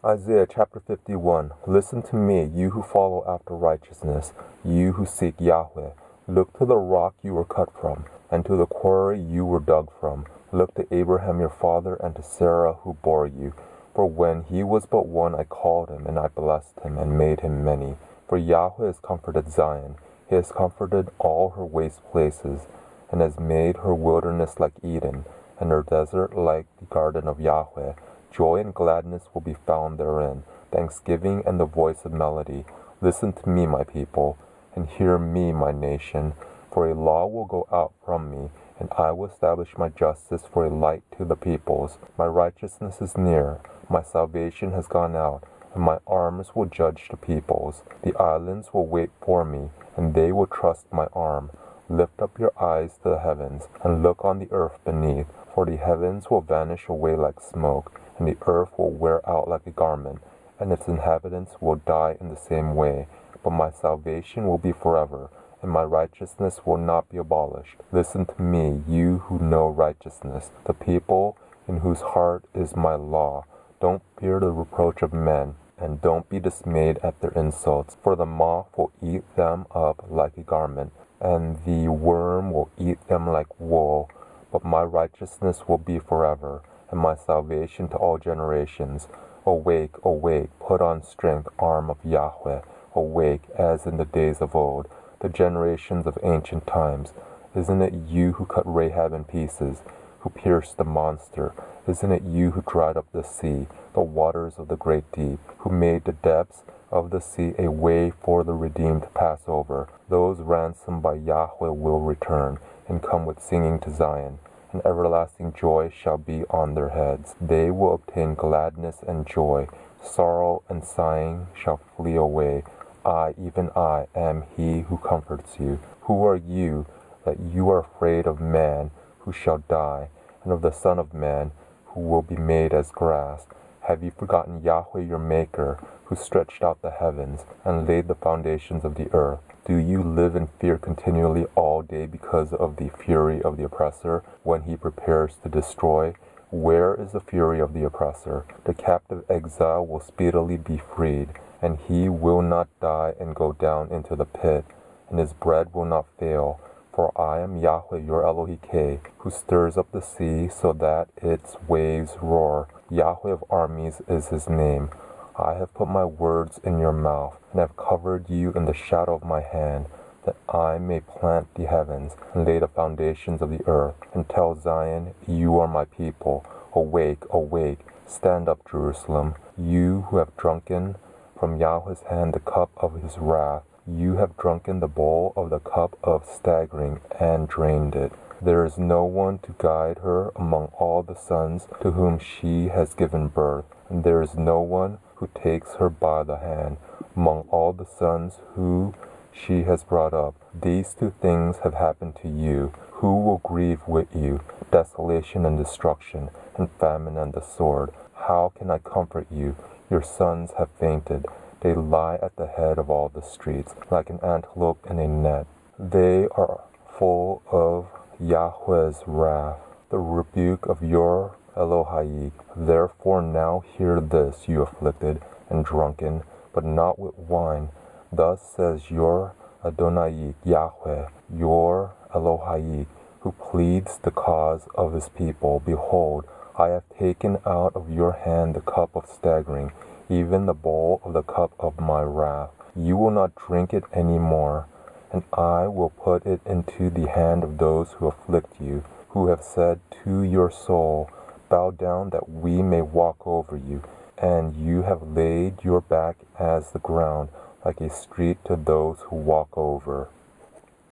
Isaiah chapter 51. Listen to me, you who follow after righteousness, you who seek Yahweh. Look to the rock you were cut from, and to the quarry you were dug from. Look to Abraham your father, and to Sarah who bore you. For when he was but one, I called him, and I blessed him, and made him many. For Yahweh has comforted Zion. He has comforted all her waste places, and has made her wilderness like Eden, and her desert like the garden of Yahweh. Joy and gladness will be found therein, thanksgiving and the voice of melody. Listen to me, my people, and hear me, my nation. For a law will go out from me, and I will establish my justice for a light to the peoples. My righteousness is near, my salvation has gone out, and my arms will judge the peoples. The islands will wait for me, and they will trust my arm. Lift up your eyes to the heavens, and look on the earth beneath, for the heavens will vanish away like smoke, and the earth will wear out like a garment, and its inhabitants will die in the same way. But my salvation will be forever, and my righteousness will not be abolished. Listen to me, you who know righteousness, the people in whose heart is my law. Don't fear the reproach of men, and don't be dismayed at their insults, for the moth will eat them up like a garment, and the worm will eat them like wool. But my righteousness will be forever, and my salvation to all generations. Awake, awake, put on strength, arm of Yahweh. Awake, as in the days of old, the generations of ancient times. Isn't it you who cut Rahab in pieces, who pierced the monster? Isn't it you who dried up the sea, the waters of the great deep, who made the depths of the sea a way for the redeemed to pass over? Those ransomed by Yahweh will return, and come with singing to Zion, and everlasting joy shall be on their heads. They will obtain gladness and joy. Sorrow and sighing shall flee away. I, even I, am he who comforts you. Who are you, that you are afraid of man, who shall die, and of the Son of Man, who will be made as grass? Have you forgotten Yahweh your Maker, who stretched out the heavens, and laid the foundations of the earth? Do you live in fear continually all day because of the fury of the oppressor, when he prepares to destroy? Where is the fury of the oppressor? The captive exile will speedily be freed, and he will not die and go down into the pit, and his bread will not fail. For I am Yahweh your Elohim, who stirs up the sea so that its waves roar. Yahweh of armies is his name. I have put my words in your mouth, and have covered you in the shadow of my hand, that I may plant the heavens, and lay the foundations of the earth, and tell Zion, you are my people. Awake, awake, stand up, Jerusalem, you who have drunken from Yahweh's hand the cup of his wrath. You have drunken the bowl of the cup of staggering, and drained it. There is no one to guide her among all the sons to whom she has given birth, and there is no one who takes her by the hand among all the sons who she has brought up. These two things have happened to you. Who will grieve with you? Desolation and destruction, and famine and the sword. How can I comfort you? Your sons have fainted. They lie at the head of all the streets, like an antelope in a net. They are full of Yahweh's wrath, the rebuke of your Elohim. Therefore now hear this, you afflicted and drunken, but not with wine. Thus says your Adonai Yahweh, your Elohim, who pleads the cause of his people. Behold, I have taken out of your hand the cup of staggering, even the bowl of the cup of my wrath. You will not drink it any more, and I will put it into the hand of those who afflict you, who have said to your soul, bow down that we may walk over you, and you have laid your back as the ground, like a street to those who walk over.